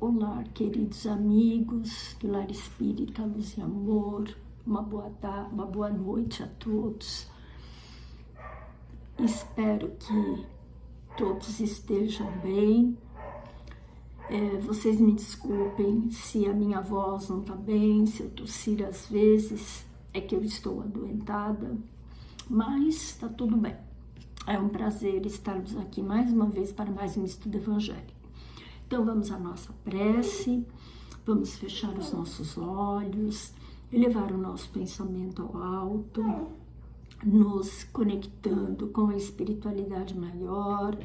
Olá, queridos amigos do Lar Espírita Luz e Amor, uma boa noite a todos. Espero que todos estejam bem. Vocês me desculpem se a minha voz não está bem, se eu tossir às vezes, é que eu estou adoentada, mas está tudo bem. É um prazer estarmos aqui mais uma vez para mais um estudo evangélico. Então vamos à nossa prece, vamos fechar os nossos olhos, elevar o nosso pensamento ao alto, nos conectando com a espiritualidade maior,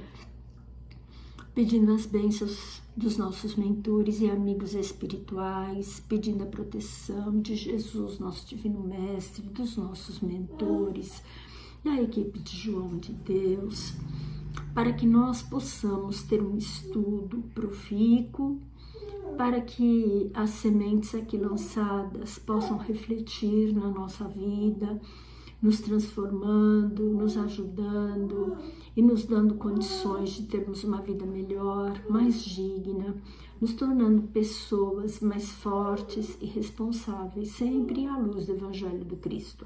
pedindo as bênçãos dos nossos mentores e amigos espirituais, pedindo a proteção de Jesus, nosso Divino Mestre, dos nossos mentores, da equipe de João de Deus, para que nós possamos ter um estudo profícuo, para que as sementes aqui lançadas possam refletir na nossa vida, nos transformando, nos ajudando e nos dando condições de termos uma vida melhor, mais digna, nos tornando pessoas mais fortes e responsáveis, sempre à luz do Evangelho do Cristo.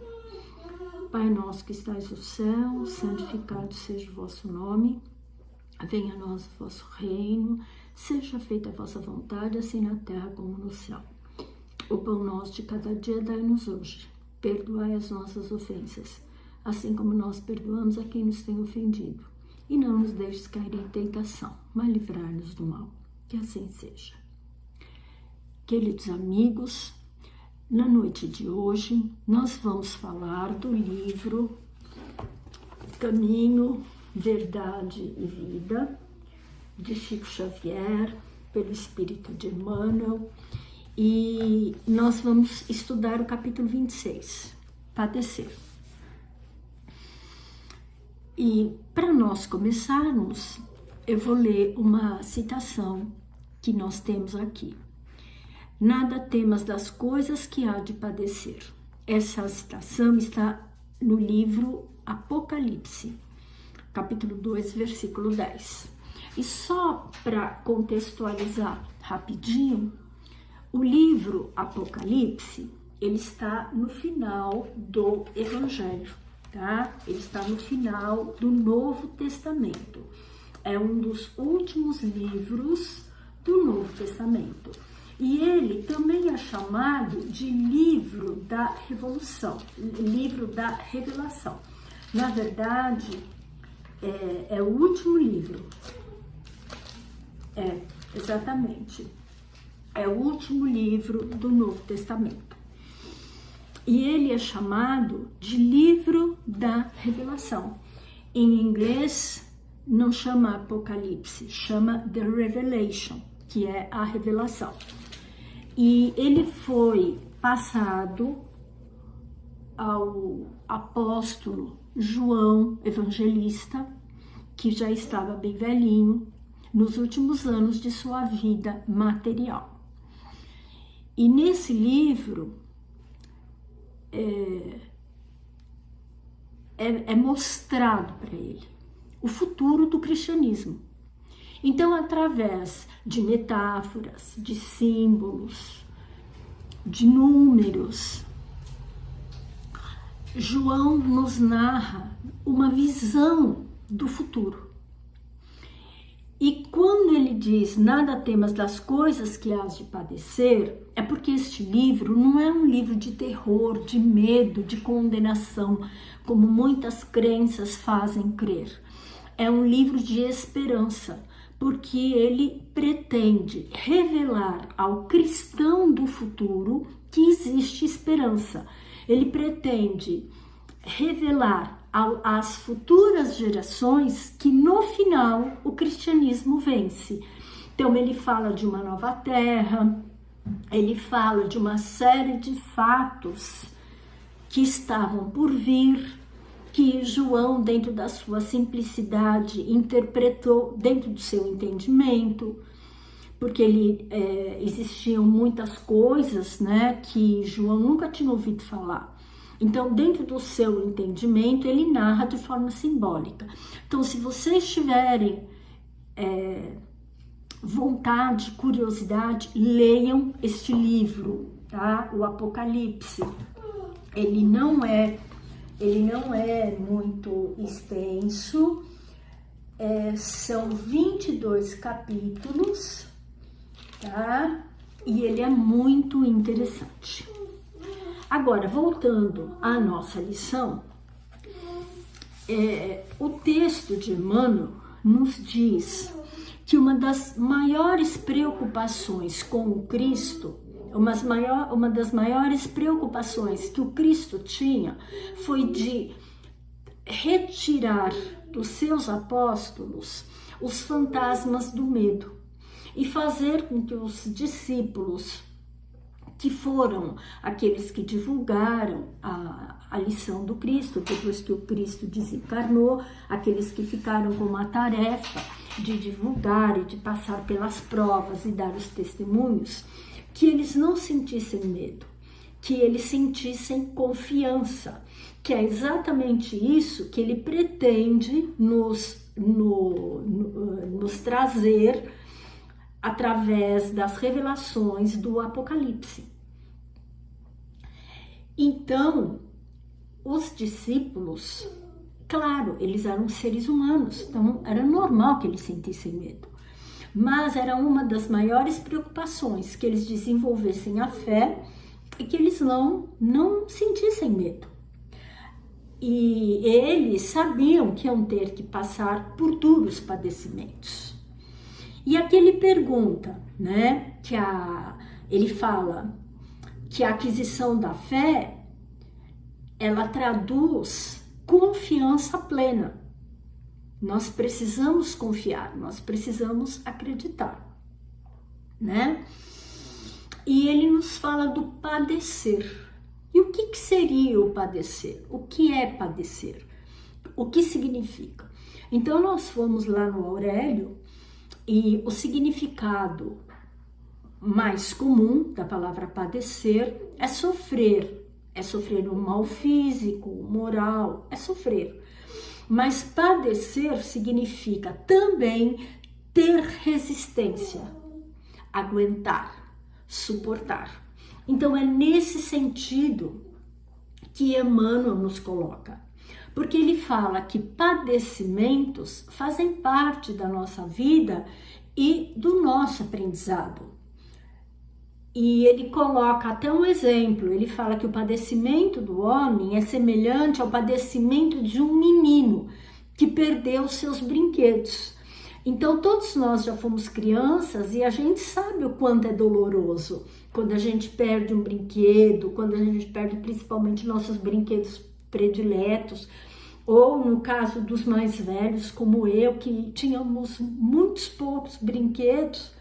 Pai nosso que estais no céu, santificado seja o vosso nome, venha a nós o vosso reino, seja feita a vossa vontade, assim na terra como no céu. O pão nosso de cada dia dai-nos hoje, perdoai as nossas ofensas, assim como nós perdoamos a quem nos tem ofendido. E não nos deixes cair em tentação, mas livrai-nos do mal. Que assim seja. Queridos amigos, na noite de hoje, nós vamos falar do livro Caminho, Verdade e Vida, de Chico Xavier, pelo Espírito de Emmanuel, e nós vamos estudar o capítulo 26, Padecer. E para nós começarmos, eu vou ler uma citação que nós temos aqui. Nada temas das coisas que há de padecer. Essa citação está no livro Apocalipse, capítulo 2, versículo 10. E só para contextualizar rapidinho, o livro Apocalipse, ele está no final do Evangelho, tá? Ele está no final do Novo Testamento. É um dos últimos livros do Novo Testamento. E ele também é chamado de livro da Revolução, livro da Revelação. Na verdade, é o último livro. Exatamente. É o último livro do Novo Testamento. E ele é chamado de livro da Revelação. Em inglês, não chama Apocalipse, chama The Revelation, que é a revelação. E ele foi passado ao apóstolo João Evangelista, que já estava bem velhinho, nos últimos anos de sua vida material. E nesse livro é mostrado para ele o futuro do cristianismo. Então, através de metáforas, de símbolos, de números, João nos narra uma visão do futuro. E quando ele diz nada temas das coisas que hás de padecer, é porque este livro não é um livro de terror, de medo, de condenação, como muitas crenças fazem crer. É um livro de esperança, porque ele pretende revelar ao cristão do futuro que existe esperança. Ele pretende revelar às futuras gerações que no final o cristianismo vence. Então ele fala de uma nova terra, ele fala de uma série de fatos que estavam por vir, que João, dentro da sua simplicidade, interpretou dentro do seu entendimento, porque existiam muitas coisas, né, que João nunca tinha ouvido falar. Então, dentro do seu entendimento, ele narra de forma simbólica. Então, se vocês tiverem vontade, curiosidade, leiam este livro, tá? O Apocalipse. Ele não é muito extenso, são 22 capítulos, tá? E ele é muito interessante. Agora, voltando à nossa lição, o texto de Emmanuel nos diz que uma das maiores preocupações com o Cristo, uma das maiores preocupações que o Cristo tinha foi de retirar dos seus apóstolos os fantasmas do medo e fazer com que os discípulos, que foram aqueles que divulgaram a lição do Cristo, depois que o Cristo desencarnou, aqueles que ficaram com uma tarefa de divulgar e de passar pelas provas e dar os testemunhos, que eles não sentissem medo, que eles sentissem confiança, que é exatamente isso que ele pretende nos trazer através das revelações do Apocalipse. Então, os discípulos, claro, eles eram seres humanos, então era normal que eles sentissem medo, mas era uma das maiores preocupações que eles desenvolvessem a fé e que eles não sentissem medo. E eles sabiam que iam ter que passar por duros padecimentos. E aqui ele pergunta, né, ele fala que a aquisição da fé, ela traduz confiança plena. Nós precisamos confiar, nós precisamos acreditar, né? E ele nos fala do padecer. E o que seria o padecer? O que é padecer? O que significa? Então nós fomos lá no Aurélio e o significado mais comum da palavra padecer é sofrer um mal físico, moral, é sofrer. Mas padecer significa também ter resistência, aguentar, suportar. Então é nesse sentido que Emmanuel nos coloca, porque ele fala que padecimentos fazem parte da nossa vida e do nosso aprendizado. E ele coloca até um exemplo, ele fala que o padecimento do homem é semelhante ao padecimento de um menino que perdeu seus brinquedos. Então todos nós já fomos crianças e a gente sabe o quanto é doloroso quando a gente perde um brinquedo, quando a gente perde principalmente nossos brinquedos prediletos, ou no caso dos mais velhos como eu, que tínhamos muito poucos brinquedos,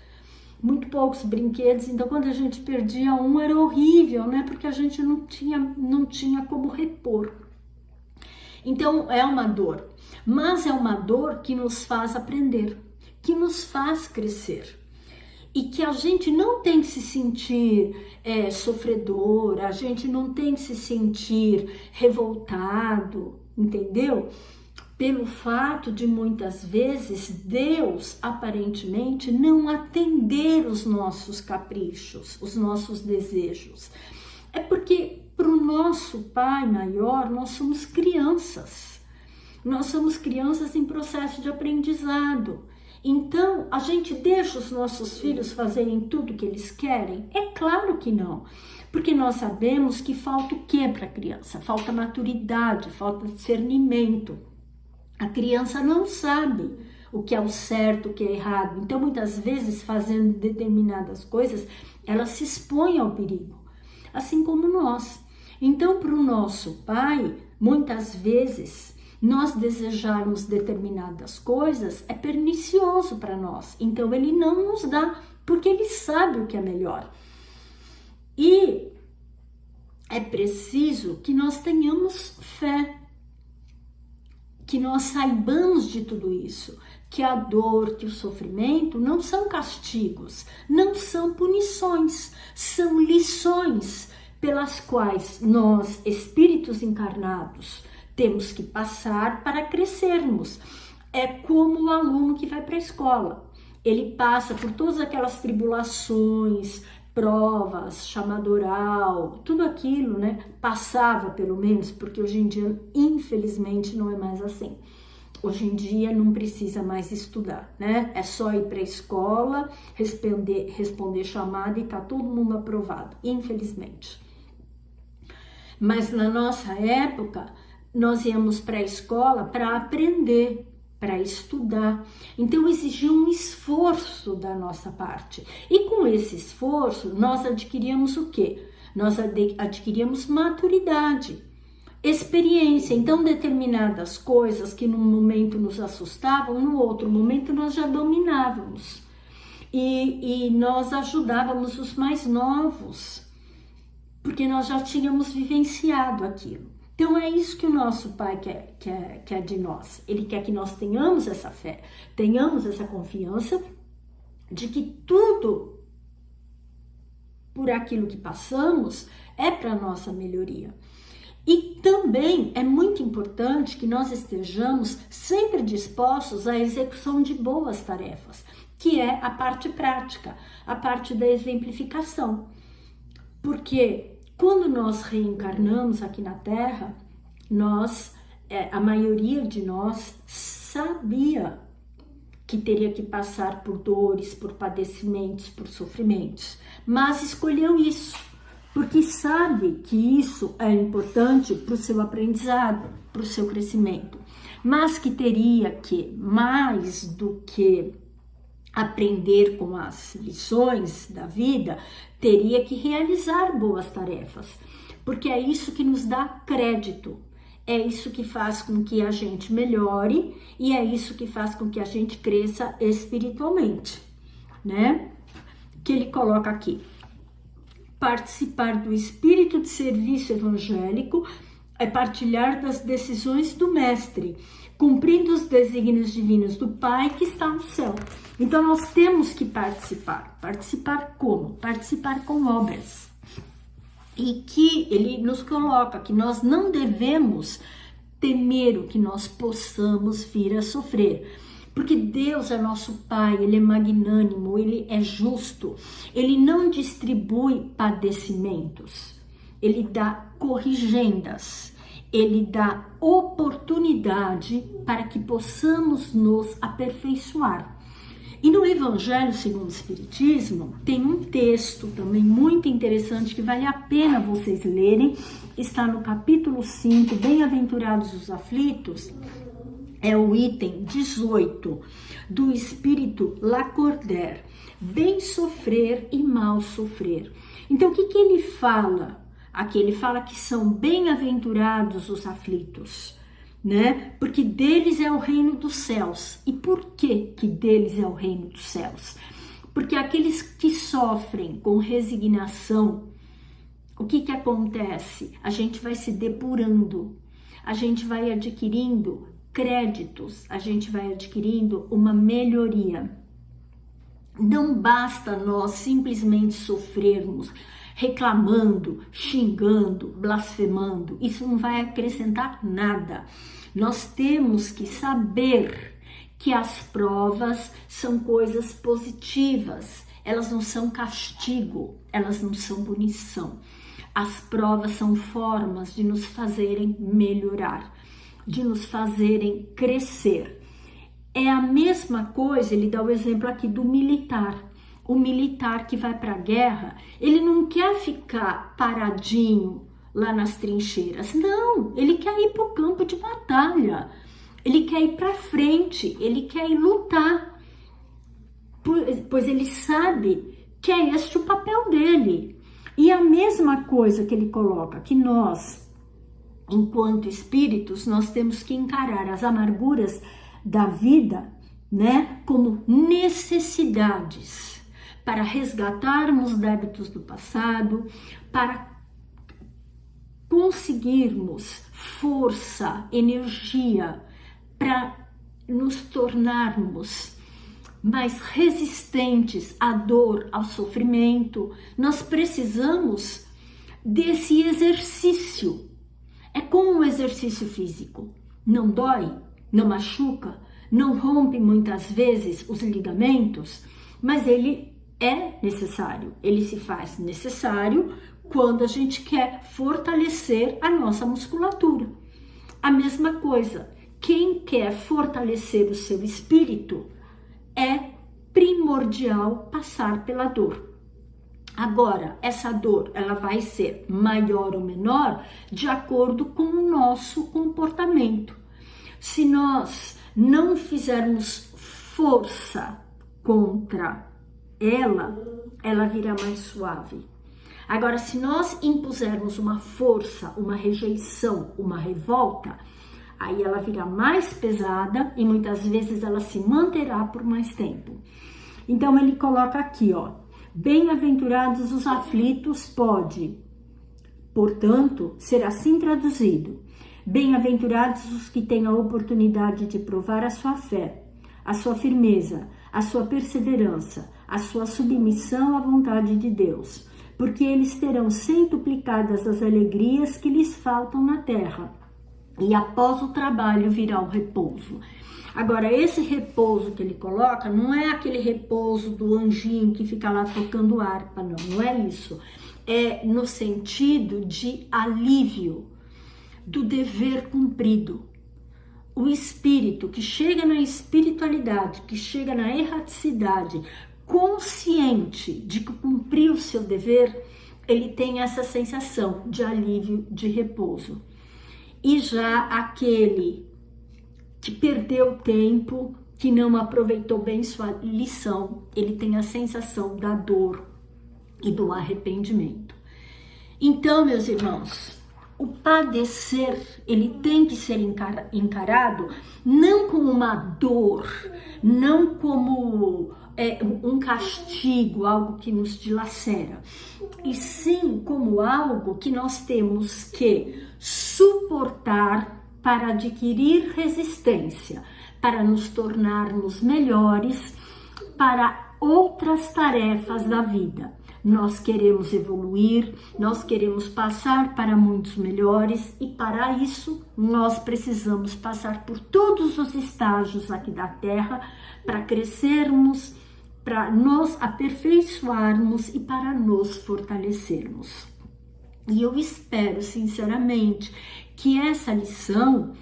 então quando a gente perdia um era horrível, né? Porque a gente não tinha como repor. Então é uma dor, mas é uma dor que nos faz aprender, que nos faz crescer. E que a gente não tem que se sentir sofredor, a gente não tem que se sentir revoltado, entendeu? Pelo fato de muitas vezes Deus aparentemente não atender os nossos caprichos, os nossos desejos. É porque para o nosso Pai maior nós somos crianças em processo de aprendizado. Então, a gente deixa os nossos filhos fazerem tudo que eles querem? É claro que não, porque nós sabemos que falta o que para a criança? Falta maturidade, falta discernimento. A criança não sabe o que é o certo, o que é errado. Então, muitas vezes, fazendo determinadas coisas, ela se expõe ao perigo, assim como nós. Então, para o nosso Pai, muitas vezes, nós desejarmos determinadas coisas é pernicioso para nós. Então, ele não nos dá, porque ele sabe o que é melhor. E é preciso que nós tenhamos fé, que nós saibamos de tudo isso, que a dor, que o sofrimento não são castigos, não são punições, são lições pelas quais nós, espíritos encarnados, temos que passar para crescermos. É como o aluno que vai para a escola. ele passa por todas aquelas tribulações, provas, chamada oral, tudo aquilo, né? Passava pelo menos, porque hoje em dia, infelizmente, não é mais assim. Hoje em dia não precisa mais estudar, né? É só ir para a escola, responder chamada e tá todo mundo aprovado, infelizmente. Mas na nossa época, nós íamos para a escola para aprender, para estudar. Então exigia um esforço da nossa parte. E com esse esforço, nós adquiríamos o quê? Nós adquiríamos maturidade, experiência. Então determinadas coisas que num momento nos assustavam, no outro momento nós já dominávamos. E nós ajudávamos os mais novos, porque nós já tínhamos vivenciado aquilo. Então é isso que o nosso Pai quer de nós. Ele quer que nós tenhamos essa fé, tenhamos essa confiança de que tudo por aquilo que passamos é para nossa melhoria. E também é muito importante que nós estejamos sempre dispostos à execução de boas tarefas, que é a parte prática, a parte da exemplificação. Porque quando nós reencarnamos aqui na Terra, a maioria de nós sabia que teria que passar por dores, por padecimentos, por sofrimentos, mas escolheu isso, porque sabe que isso é importante para o seu aprendizado, para o seu crescimento, mas que teria que, mais do que aprender com as lições da vida, teria que realizar boas tarefas, porque é isso que nos dá crédito, é isso que faz com que a gente melhore e é isso que faz com que a gente cresça espiritualmente, né? Que ele coloca aqui: participar do espírito de serviço evangélico é partilhar das decisões do Mestre, cumprindo os desígnios divinos do Pai que está no céu. Então nós temos que participar. Participar como? Participar com obras. E que ele nos coloca que nós não devemos temer o que nós possamos vir a sofrer. Porque Deus é nosso Pai, Ele é magnânimo, Ele é justo. Ele não distribui padecimentos, Ele dá corrigendas. Ele dá oportunidade para que possamos nos aperfeiçoar. E no Evangelho segundo o Espiritismo tem um texto também muito interessante que vale a pena vocês lerem. Está no capítulo 5, Bem-aventurados os aflitos. É o item 18 do Espírito Lacordaire. Bem sofrer e mal sofrer. Então o que ele fala? Aqui ele fala que são bem-aventurados os aflitos, né? Porque deles é o reino dos céus. E por que deles é o reino dos céus? Porque aqueles que sofrem com resignação, o que acontece? A gente vai se depurando, a gente vai adquirindo créditos, a gente vai adquirindo uma melhoria. Não basta nós simplesmente sofrermos, reclamando, xingando, blasfemando. Isso não vai acrescentar nada. Nós temos que saber que as provas são coisas positivas. Elas não são castigo, elas não são punição. As provas são formas de nos fazerem melhorar, de nos fazerem crescer. É a mesma coisa, ele dá o exemplo aqui do militar. O militar que vai para a guerra, ele não quer ficar paradinho lá nas trincheiras. Não, ele quer ir para o campo de batalha. Ele quer ir para frente, ele quer ir lutar. Pois ele sabe que é este o papel dele. E a mesma coisa que ele coloca, que nós, enquanto espíritos, nós temos que encarar as amarguras da vida, né, como necessidades para resgatarmos débitos do passado, para conseguirmos força, energia, para nos tornarmos mais resistentes à dor, ao sofrimento. Nós precisamos desse exercício. É como um exercício físico. Não dói, não machuca, não rompe muitas vezes os ligamentos, mas ele é necessário, ele se faz necessário quando a gente quer fortalecer a nossa musculatura. A mesma coisa, quem quer fortalecer o seu espírito é primordial passar pela dor. Agora, essa dor, ela vai ser maior ou menor de acordo com o nosso comportamento. Se nós não fizermos força contra ela virá mais suave. Agora, se nós impusermos uma força, uma rejeição, uma revolta, aí ela virá mais pesada e muitas vezes ela se manterá por mais tempo. Então ele coloca aqui, ó, bem-aventurados os aflitos, portanto, ser assim traduzido. Bem-aventurados os que têm a oportunidade de provar a sua fé, a sua firmeza, a sua perseverança, a sua submissão à vontade de Deus, porque eles terão centuplicadas as alegrias que lhes faltam na terra, e após o trabalho virá o repouso. Agora, esse repouso que ele coloca não é aquele repouso do anjinho que fica lá tocando harpa, não é isso. É no sentido de alívio do dever cumprido. O espírito que chega na espiritualidade, que chega na erraticidade, consciente de que cumpriu o seu dever, ele tem essa sensação de alívio, de repouso. E já aquele que perdeu tempo, que não aproveitou bem sua lição, ele tem a sensação da dor e do arrependimento. Então, meus irmãos, o padecer, ele tem que ser encarado não como uma dor, não como um castigo, algo que nos dilacera, e sim como algo que nós temos que suportar para adquirir resistência, para nos tornarmos melhores para outras tarefas da vida. Nós queremos evoluir, nós queremos passar para muitos melhores e para isso nós precisamos passar por todos os estágios aqui da Terra para crescermos, para nos aperfeiçoarmos e para nos fortalecermos. E eu espero sinceramente que essa lição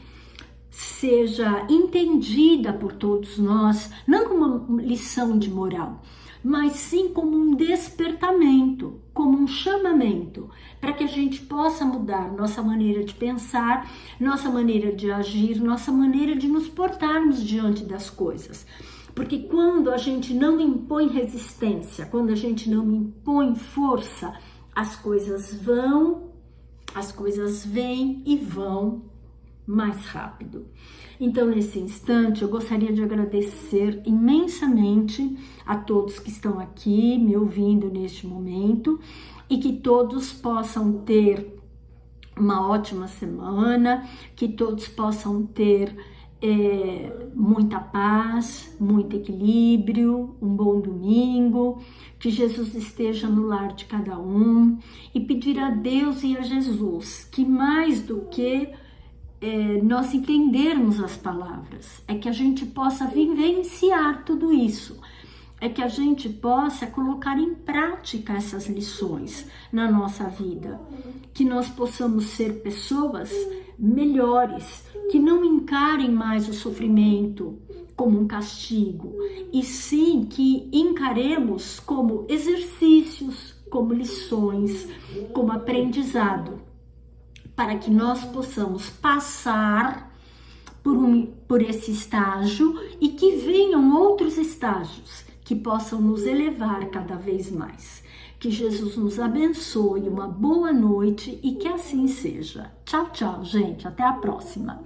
seja entendida por todos nós, não como uma lição de moral, mas sim como um despertamento, como um chamamento, para que a gente possa mudar nossa maneira de pensar, nossa maneira de agir, nossa maneira de nos portarmos diante das coisas. Porque quando a gente não impõe resistência, quando a gente não impõe força, as coisas vêm e vão mais rápido. Então, nesse instante, eu gostaria de agradecer imensamente a todos que estão aqui me ouvindo neste momento e que todos possam ter uma ótima semana, que todos possam ter muita paz, muito equilíbrio, um bom domingo, que Jesus esteja no lar de cada um e pedir a Deus e a Jesus que mais do que nós entendermos as palavras, é que a gente possa vivenciar tudo isso, é que a gente possa colocar em prática essas lições na nossa vida, que nós possamos ser pessoas melhores, que não encarem mais o sofrimento como um castigo, e sim que encaremos como exercícios, como lições, como aprendizado, para que nós possamos passar por esse estágio e que venham outros estágios que possam nos elevar cada vez mais. Que Jesus nos abençoe, uma boa noite e que assim seja. Tchau, tchau, gente. Até a próxima.